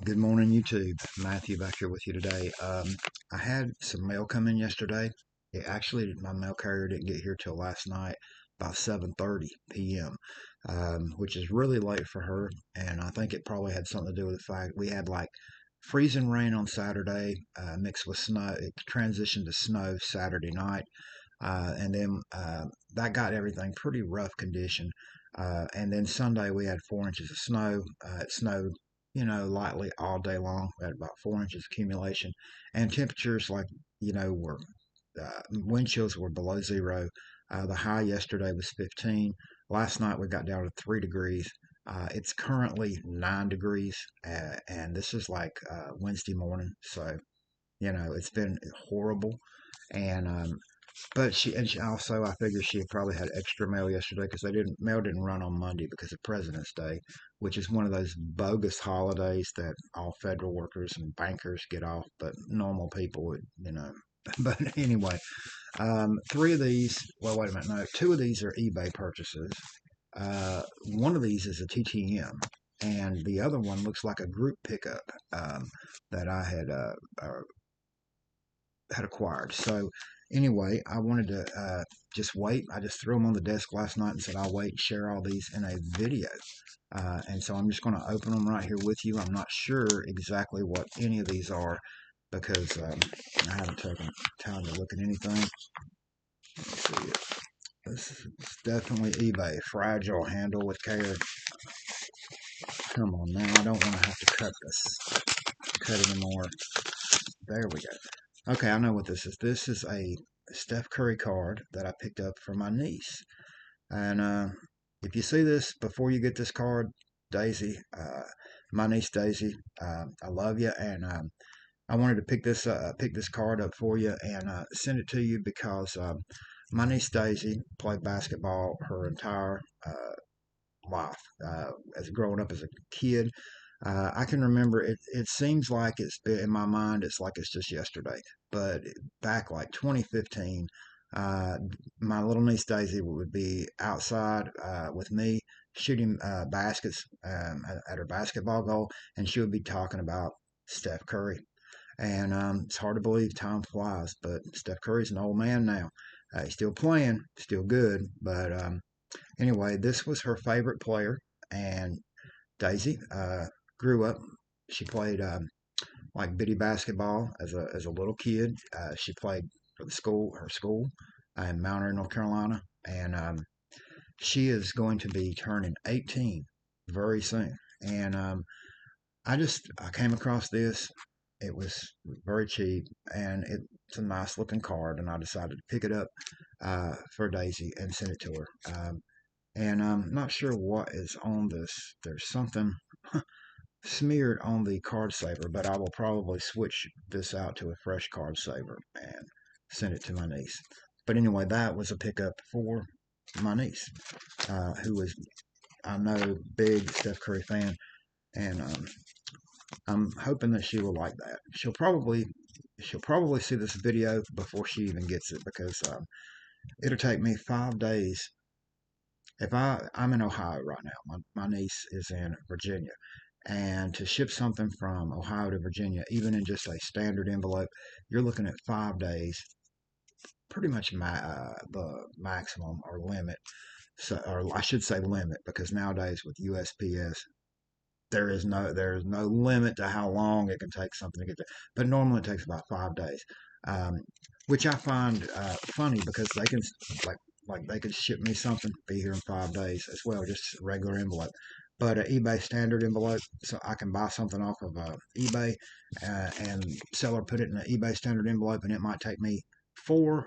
Good morning, YouTube. Matthew back here with you today. I had some mail come in yesterday. My mail carrier didn't get here till last night, about 7:30 p.m., which is really late for her. And I think it probably had something to do with the fact we had like freezing rain on Saturday, mixed with snow. It transitioned to snow Saturday night, and then that got everything pretty rough condition. And then Sunday we had 4 inches of snow. It snowed, lightly all day long. We had about 4 inches accumulation, and temperatures were wind chills were below zero. The high yesterday was 15. Last night we got down to 3 degrees. It's currently 9 degrees, and this is like Wednesday morning. So it's been horrible. And she also, I figure she had probably had extra mail yesterday because mail didn't run on Monday because of President's Day, which is one of those bogus holidays that all federal workers and bankers get off, but normal people would. But anyway, three of these, well, wait a minute, no, two of these are eBay purchases. One of these is a TTM, and the other one looks like a group pickup that I had acquired. So anyway, I wanted to just wait. I just threw them on the desk last night and said I'll wait and share all these in a video. And so I'm just going to open them right here with you. I'm not sure exactly what any of these are because I haven't taken time to look at anything. Let's see. This is definitely eBay. Fragile, handle with care. Come on now, I don't want to have to cut anymore. There we go. Okay, I know what this is. This is a Steph Curry card that I picked up for my niece. And if you see this before you get this card, Daisy, my niece Daisy, I love you, and I wanted to pick this card up for you and send it to you because my niece Daisy played basketball her entire life. As growing up as a kid, I can remember it. It seems like it's been in my mind. It's like it's just yesterday, but back like 2015, uh, my little niece Daisy would be outside with me shooting baskets at her basketball goal, and she would be talking about Steph Curry. And it's hard to believe time flies, but Steph Curry's an old man now. He's still playing, still good, but anyway, this was her favorite player, and Daisy grew up. She played like bitty basketball as a little kid. She played for her school in Mount Airy, North Carolina, and she is going to be turning 18 very soon. And I came across this. It was very cheap, and it's a nice looking card, and I decided to pick it up for Daisy and send it to her. And I'm not sure what is on this. There's something smeared on the card saver, but I will probably switch this out to a fresh card saver and send it to my niece. But anyway, that was a pickup for my niece, who is, I know, big Steph Curry fan, and I'm hoping that she will like that. She'll probably see this video before she even gets it because it'll take me 5 days. I'm in Ohio right now. My niece is in Virginia, and to ship something from Ohio to Virginia, even in just a standard envelope, you're looking at 5 days, pretty much the maximum or limit. So, or I should say limit, because nowadays with USPS, there is no limit to how long it can take something to get there. But normally it takes about 5 days, um, which I find funny because they can they could ship me something, be here in 5 days as well, just a regular envelope. But an eBay standard envelope, so I can buy something off of eBay and seller put it in an eBay standard envelope, and it might take me 4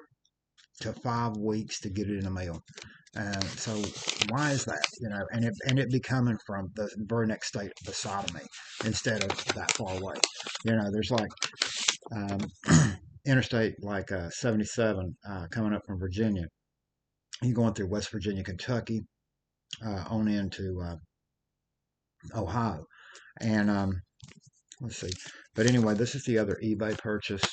to 5 weeks to get it in the mail. So why is that? And it be coming from the very next state beside of me instead of that far away. There's like interstate like 77 coming up from Virginia. You're going through West Virginia, Kentucky, on into Ohio, and let's see. But anyway, this is the other eBay purchase.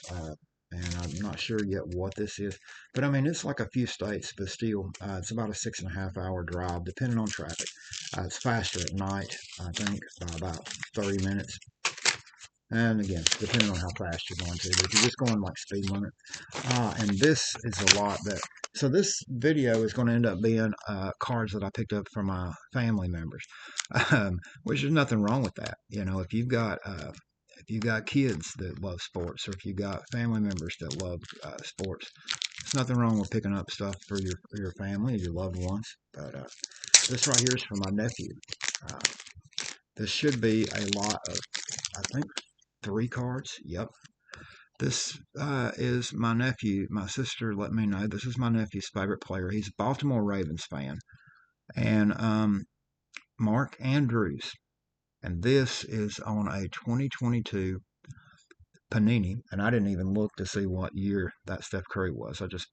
And I'm not sure yet what this is. But I mean, it's like a few states, but still, it's about a 6.5 hour drive, depending on traffic. It's faster at night, I think, by about 30 minutes. And again, depending on how fast you're going to, but if you're just going like speed limit. And this is a lot that, so this video is going to end up being cards that I picked up from my family members, which is nothing wrong with that. You know, if you got kids that love sports, or if you got family members that love sports, there's nothing wrong with picking up stuff for your family, your loved ones. But this right here is for my nephew. Uh, this should be a lot of, I think, 3 cards. Yep. This is my nephew. My sister let me know this is my nephew's favorite player. He's a Baltimore Ravens fan, and Mark Andrews. And this is on a 2022 Panini, and I didn't even look to see what year that Steph Curry was. I just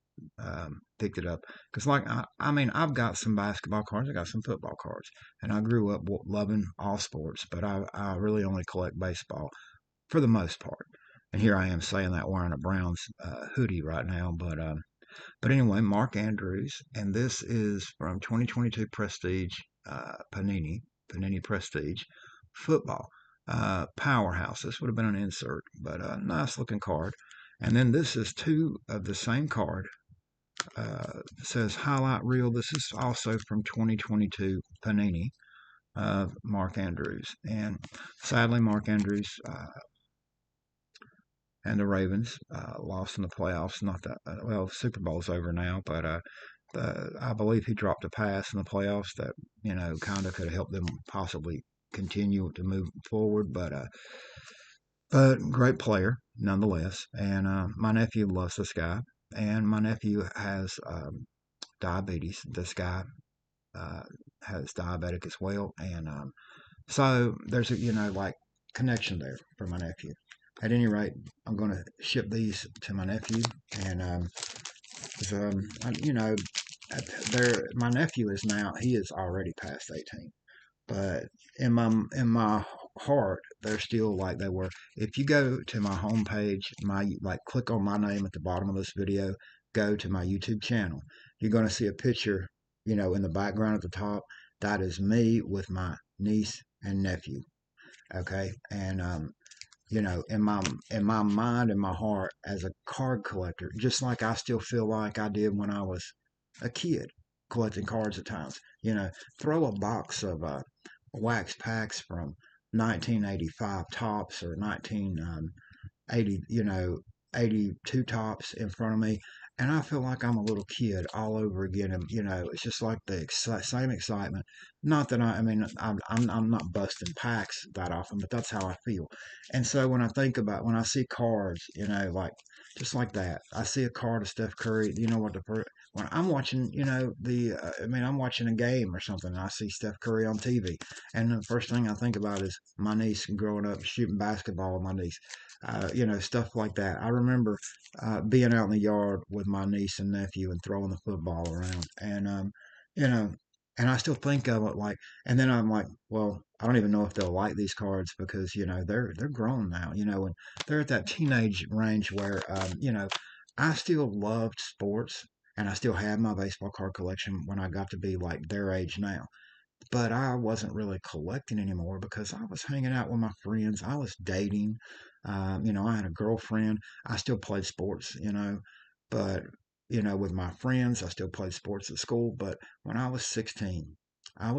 picked it up because, like, I mean, I've got some basketball cards, I got some football cards, and I grew up loving all sports, but I really only collect baseball for the most part. And here I am saying that wearing a Browns hoodie right now, but anyway, Mark Andrews, and this is from 2022 Prestige Panini Prestige football powerhouse. This would have been an insert, but a nice looking card. And then this is 2 of the same card. It says highlight reel. This is also from 2022 Panini of Mark Andrews, and sadly, Mark Andrews and the Ravens lost in the playoffs. Not that well, Super Bowl's over now, but I believe he dropped a pass in the playoffs that kind of could have helped them possibly continue to move forward. But great player nonetheless. And my nephew loves this guy, and my nephew has diabetes. This guy has diabetic as well, and so there's a like connection there for my nephew. At any rate, I'm going to ship these to my nephew, and you know, my nephew is now he is already past 18, but in my heart, they're still like they were. If you go to my homepage, click on my name at the bottom of this video, go to my YouTube channel, you're going to see a picture, in the background at the top. That is me with my niece and nephew. Okay, and in my mind and my heart as a card collector, just like I still feel like I did when I was a kid collecting cards at times. Throw a box of wax packs from 1985 tops or 1980, 82 tops in front of me. And I feel like I'm a little kid all over again. And, it's just like the same excitement. Not that I mean, I'm not busting packs that often, but that's how I feel. And so when I see cards, like just like that, I see a card of Steph Curry. You know what when I'm watching, I'm watching a game or something, and I see Steph Curry on TV, and the first thing I think about is my niece growing up shooting basketball with my niece, stuff like that. I remember being out in the yard with my niece and nephew and throwing the football around, and you know, and I still think of it like, and then I'm like, well, I don't even know if they'll like these cards because they're grown now, and they're at that teenage range where I still loved sports, and I still have my baseball card collection when I got to be like their age now. But I wasn't really collecting anymore because I was hanging out with my friends. I was dating. I had a girlfriend. I still played sports, but, with my friends, I still played sports at school. But when I was 16, I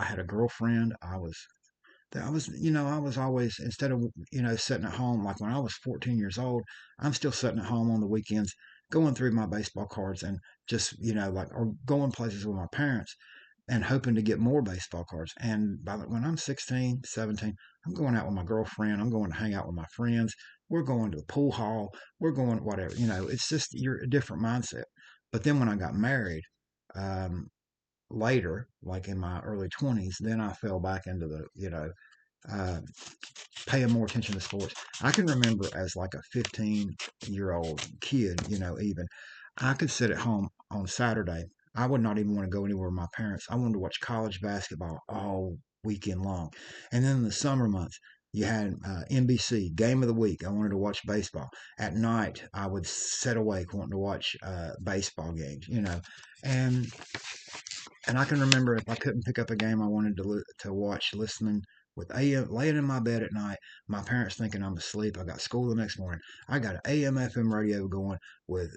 had a girlfriend. I was always, instead of, sitting at home, like when I was 14 years old, I'm still sitting at home on the weekends, going through my baseball cards and just, or going places with my parents and hoping to get more baseball cards. And when I'm 16, 17, I'm going out with my girlfriend. I'm going to hang out with my friends. We're going to the pool hall. We're going whatever. It's just you're a different mindset. But then when I got married, um, later, like in my early 20s, then I fell back into the, uh, paying more attention to sports. I can remember as like a 15-year-old kid, even I could sit at home on Saturday. I would not even want to go anywhere with my parents. I wanted to watch college basketball all weekend long. And then in the summer months, you had NBC Game of the Week. I wanted to watch baseball. At night, I would sit awake wanting to watch baseball games, and and I can remember if I couldn't pick up a game I wanted to watch, listening with AM, laying in my bed at night, my parents thinking I'm asleep. I got school the next morning. I got an AM FM radio going with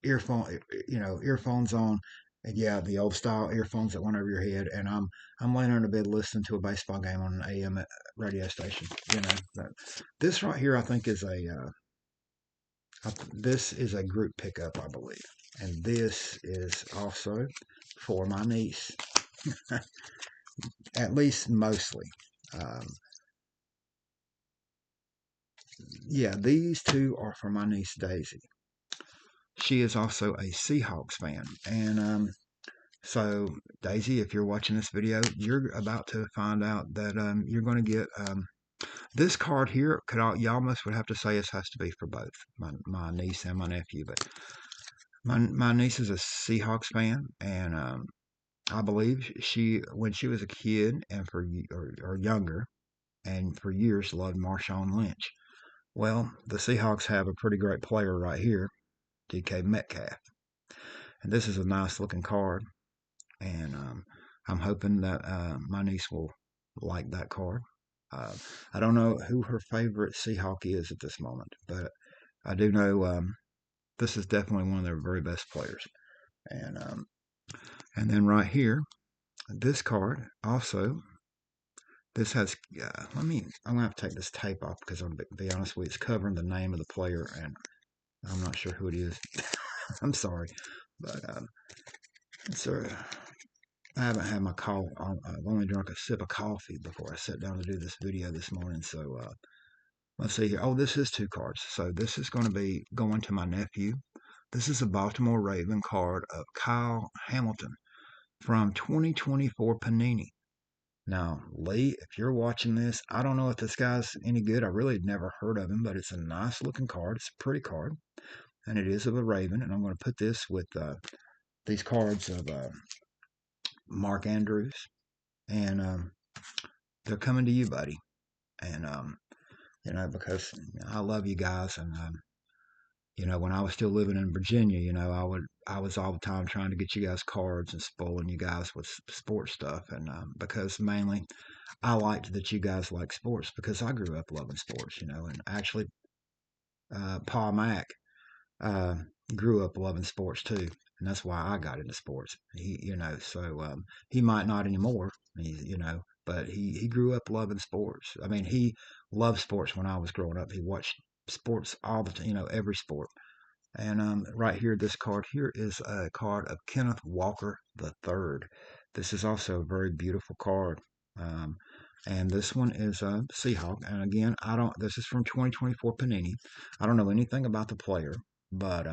earphone, earphones on. And yeah, the old style earphones that went over your head, and I'm laying on the bed listening to a baseball game on an AM radio station. This right here, I think, is this is a group pickup, I believe, and this is also for my niece, at least mostly. Um, yeah, these two are for my niece Daisy. She is also a Seahawks fan, and so Daisy, if you're watching this video, you're about to find out that you're going to get this card here. You almost would have to say it has to be for both my niece and my nephew, but my niece is a Seahawks fan, and I believe when she was a kid and or younger, and for years loved Marshawn Lynch. Well, the Seahawks have a pretty great player right here, DK Metcalf, and this is a nice looking card, and I'm hoping that my niece will like that card. Uh, I don't know who her favorite Seahawk is at this moment, but I do know this is definitely one of their very best players. And and then right here, this card also. This has. I'm gonna have to take this tape off because I'm gonna be honest with you, it's covering the name of the player, and I'm not sure who it is. I'm sorry, but so I haven't had my coffee. I've only drunk a sip of coffee before I sat down to do this video this morning. So let's see here. Oh, this is two cards. So this is going to be going to my nephew. This is a Baltimore Raven card of Kyle Hamilton from 2024 Panini. Now, Lee, if you're watching this, I don't know if this guy's any good. I really never heard of him, but it's a nice looking card. It's a pretty card, and it is of a Raven. And I'm going to put this with these cards of Mark Andrews, and they're coming to you, buddy. And because I love you guys, and when I was still living in Virginia, I was all the time trying to get you guys cards and spoiling you guys with sports stuff, and because mainly I liked that you guys like sports because I grew up loving sports, and actually, Paul Mack uh, grew up loving sports too, and that's why I got into sports. So he might not anymore, but he grew up loving sports. I mean, he loved sports when I was growing up. He watched sports all the time, every sport. And right here, this card here is a card of Kenneth Walker III. This is also a very beautiful card. Um, and this one is Seahawk. And again, this is from 2024 Panini. I don't know anything about the player, but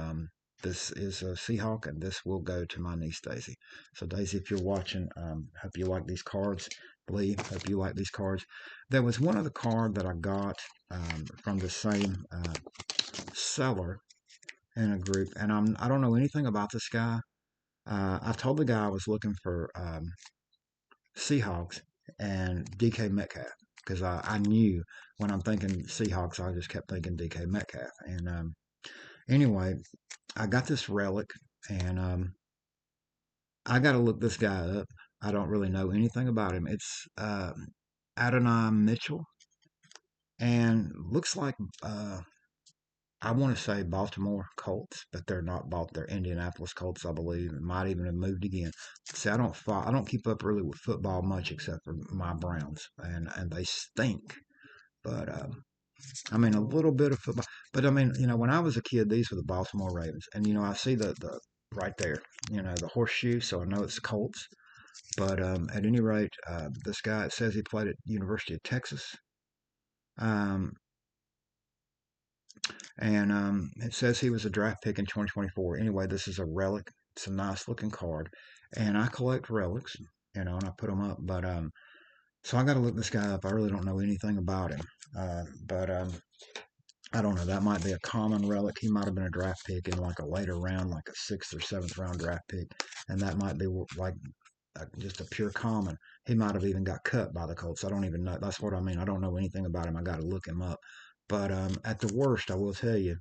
this is a Seahawk, and this will go to my niece Daisy. So Daisy, if you're watching, hope you like these cards. Lee, hope you like these cards. There was one other card that I got from the same seller in a group, and I don't know anything about this guy. I told the guy I was looking for Seahawks and DK Metcalf because I knew when I'm thinking Seahawks, I just kept thinking DK Metcalf. And anyway, I got this relic, and I got to look this guy up. I don't really know anything about him. It's Adonai Mitchell, and looks like I want to say Baltimore Colts, but they're not they're Indianapolis Colts, I believe. It might even have moved again. See, I don't keep up really with football much except for my Browns, and they stink. But I mean, a little bit of football. But I mean, when I was a kid, these were the Baltimore Ravens, and I see the right there, the horseshoe, so I know it's Colts. But at any rate, this guy, it says he played at University of Texas. Um, And it says he was a draft pick in 2024. Anyway, this is a relic. It's a nice looking card. And I collect relics, and I put them up. But so I got to look this guy up. I really don't know anything about him. But I don't know. That might be a common relic. He might have been a draft pick in like a later round, like a sixth or seventh round draft pick. And that might be like just a pure common. He might have even got cut by the Colts. I don't even know. That's what I mean. I don't know anything about him. I got to look him up. But at the worst, I will tell you,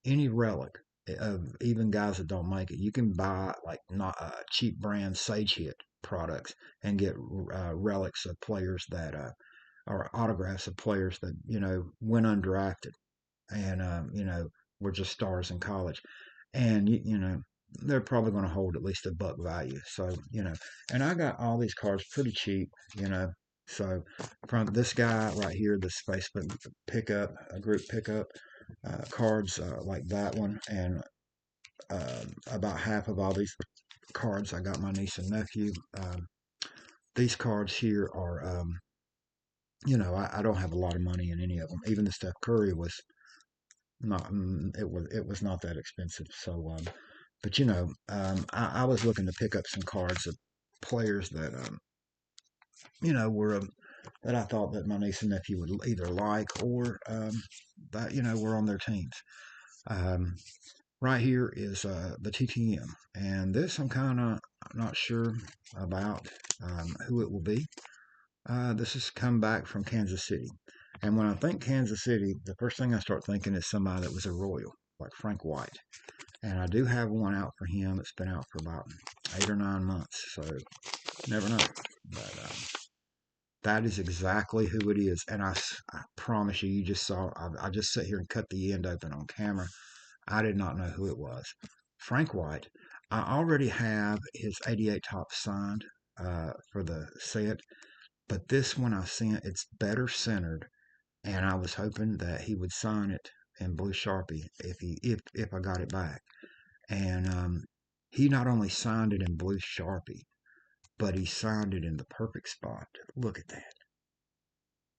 any relic of even guys that don't make it, you can buy like not cheap brand Sage Hit products and get relics of players that or autographs of players that went undrafted and were just stars in college, and they're probably going to hold at least a buck value. So and I got all these cards pretty cheap, you know. So from this guy right here, the Facebook pickup, a group pickup cards like that one, and about half of all these cards I got my niece and nephew. These cards here are, I don't have a lot of money in any of them. Even the Steph Curry was not, it was not that expensive. So, but I was looking to pick up some cards of players that, were that I thought that my niece and nephew would either like or that were on their teams. Um, right here is the TTM, and this I'm kind of not sure about who it will be. This has come back from Kansas City. And when I think Kansas City, the first thing I start thinking is somebody that was a Royal, like Frank White. And I do have one out for him. It's been out for about 8 or 9 months, so never know. But that is exactly who it is. And I promise you, you just saw, I just sit here and cut the end open on camera. I did not know who it was. Frank White. I already have his 88 top signed for the set. But this one I sent, it's better centered, and I was hoping that he would sign it in blue Sharpie if I got it back. And he not only signed it in blue Sharpie, but he signed it in the perfect spot. Look at that.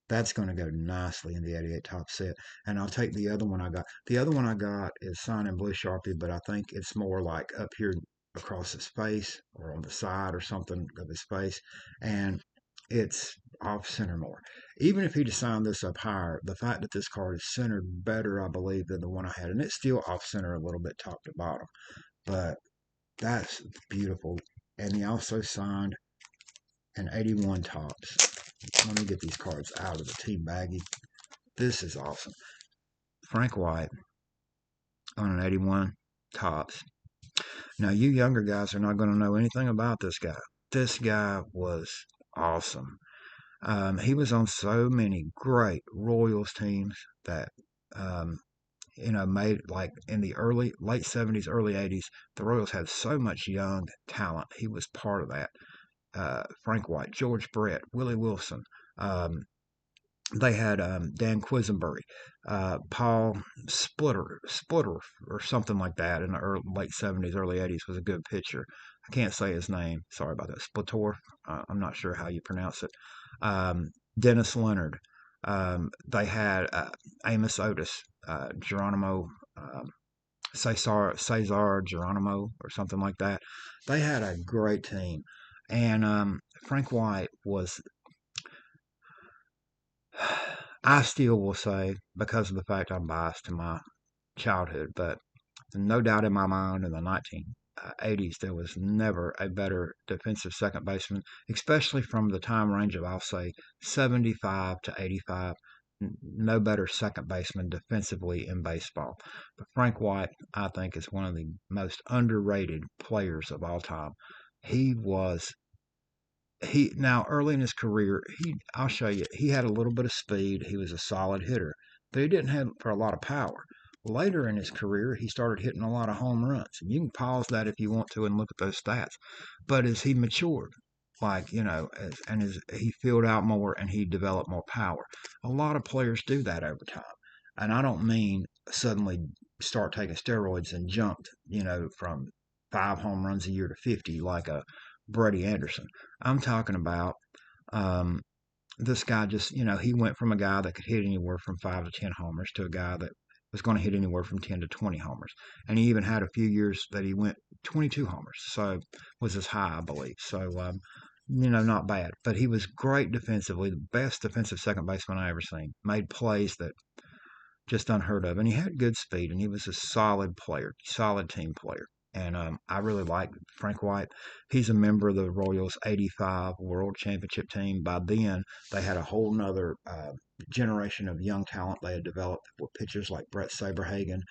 That's going to go nicely in the 88 top set. And I'll take the other one I got. The other one I got is signed in blue Sharpie, but I think it's more like up here across his face or on the side or something of his face. And it's off center more. Even if he'd signed this up higher, the fact that this card is centered better, I believe, than the one I had. And it's still off center a little bit top to bottom. But that's beautiful. And he also signed an 81 tops. Let me get these cards out of the team baggie. This is awesome. Frank White on an 81 tops. Now, you younger guys are not going to know anything about this guy. This guy was awesome. He was on so many great Royals teams that, made like in the late 70s, early 80s, the Royals had so much young talent. He was part of that. Frank White, George Brett, Willie Wilson. They had Dan Quisenberry, Paul Splitter, or something like that in the late 70s, early 80s was a good pitcher. I can't say his name. Sorry about that. Splitter. I'm not sure how you pronounce it. Dennis Leonard. They had Amos Otis, Geronimo, Cesar Geronimo, or something like that. They had a great team. And Frank White was, I still will say, because of the fact I'm biased to my childhood, but no doubt in my mind in the 1980s, there was never a better defensive second baseman, especially from the time range of, I'll say, 75 to 85. No better second baseman defensively in baseball. But Frank White, I think, is one of the most underrated players of all time. He was now early in his career, I'll show you, he had a little bit of speed. He was a solid hitter, but he didn't have for a lot of power. Later in his career, he started hitting a lot of home runs. And you can pause that if you want to and look at those stats. But as he matured, like, as he filled out more and he developed more power. A lot of players do that over time. And I don't mean suddenly start taking steroids and jumped, from 5 home runs a year to 50 like a Brady Anderson. I'm talking about this guy just, he went from a guy that could hit anywhere from 5 to 10 homers to a guy that was going to hit anywhere from 10 to 20 homers. And he even had a few years that he went 22 homers. So was his high, I believe. So, not bad. But he was great defensively, the best defensive second baseman I ever seen. Made plays that just unheard of. And he had good speed, and he was a solid player, solid team player. And I really like Frank White. He's a member of the Royals' 85 World Championship team. By then, they had a whole nother generation of young talent they had developed with pitchers like Brett Saberhagen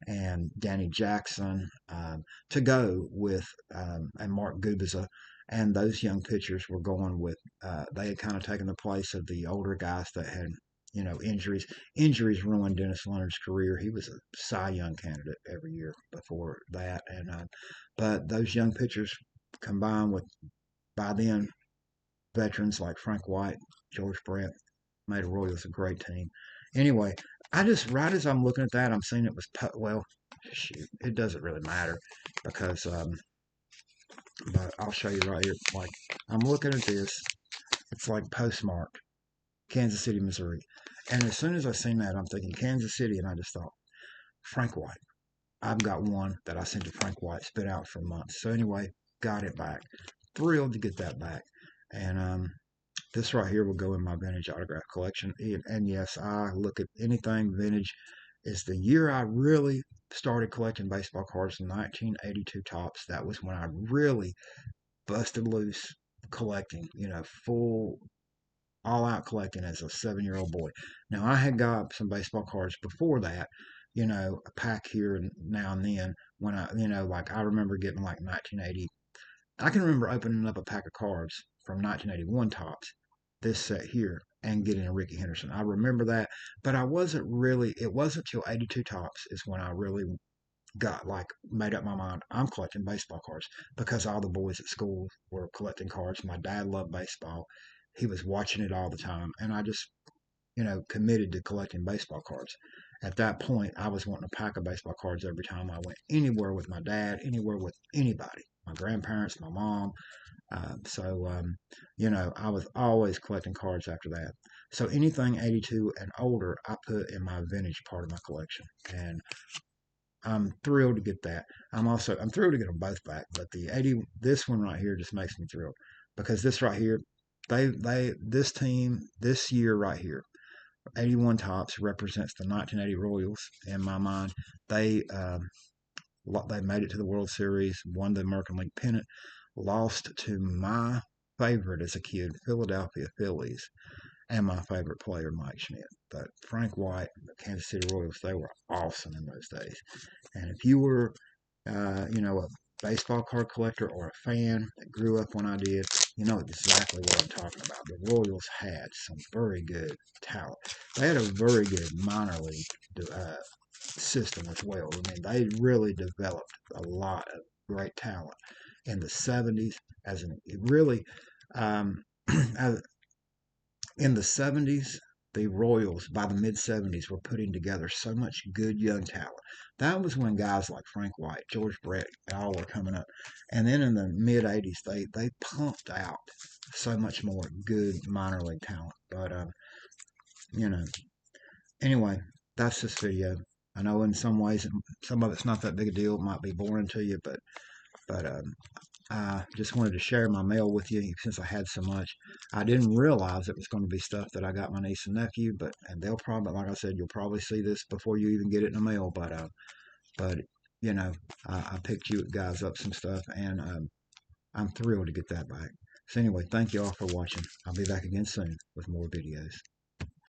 and Danny Jackson to go with, and Mark Gubiza. And those young pitchers were going with, they had kind of taken the place of the older guys that had, injuries. Injuries ruined Dennis Leonard's career. He was a Cy Young candidate every year before that. But those young pitchers combined with, by then, veterans like Frank White, George Brett, made the Royals a great team. Anyway, right as I'm looking at that, I'm seeing it was, well, shoot, it doesn't really matter because, but I'll show you right here. Like, I'm looking at this, it's like postmarked Kansas City, Missouri. And as soon as I seen that, I'm thinking Kansas City, and I just thought, Frank White. I've got one that I sent to Frank White, spit out for months. So anyway, got it back. Thrilled to get that back. And this right here will go in my vintage autograph collection. And yes, I look at anything vintage. Is the year I really started collecting baseball cards in 1982 tops. That was when I really busted loose collecting, full all out collecting as a 7-year-old boy. Now I had got some baseball cards before that, a pack here and now and then when like I remember getting like 1980. I can remember opening up a pack of cards from 1981 tops, this set here, and getting a Ricky Henderson. I remember that, but it wasn't till 82 tops is when I really got like made up my mind. I'm collecting baseball cards because all the boys at school were collecting cards. My dad loved baseball. He was watching it all the time. And I just, committed to collecting baseball cards. At that point, I was wanting a pack of baseball cards every time I went anywhere with my dad, anywhere with anybody, my grandparents, my mom. I was always collecting cards after that. So anything 82 and older, I put in my vintage part of my collection. And I'm thrilled to get that. I'm thrilled to get them both back, but the 80 this one right here just makes me thrilled because this right here, this team this year right here, 81 tops represents the 1980 Royals in my mind. They they made it to the World Series, won the American League pennant, lost to my favorite as a kid, Philadelphia Phillies, and my favorite player, Mike Schmidt. But Frank White, the Kansas City Royals, they were awesome in those days. And if you were, a baseball card collector or a fan that grew up when I did, you know exactly what I'm talking about. The Royals had some very good talent. They had a very good minor league system as well. I mean, they really developed a lot of great talent in the 70s. Um, in the 70s, the Royals, by the mid 70s, were putting together so much good young talent. That was when guys like Frank White, George Brett, all were coming up. And then in the mid 80s, they pumped out so much more good minor league talent. But, you know, anyway, that's this video. I know in some ways, some of it's not that big a deal. It might be boring to you, but I just wanted to share my mail with you since I had so much. I didn't realize it was going to be stuff that I got my niece and nephew, and they'll probably, like I said, you'll probably see this before you even get it in the mail. But you know, I picked you guys up some stuff, and I'm thrilled to get that back. So anyway, thank you all for watching. I'll be back again soon with more videos.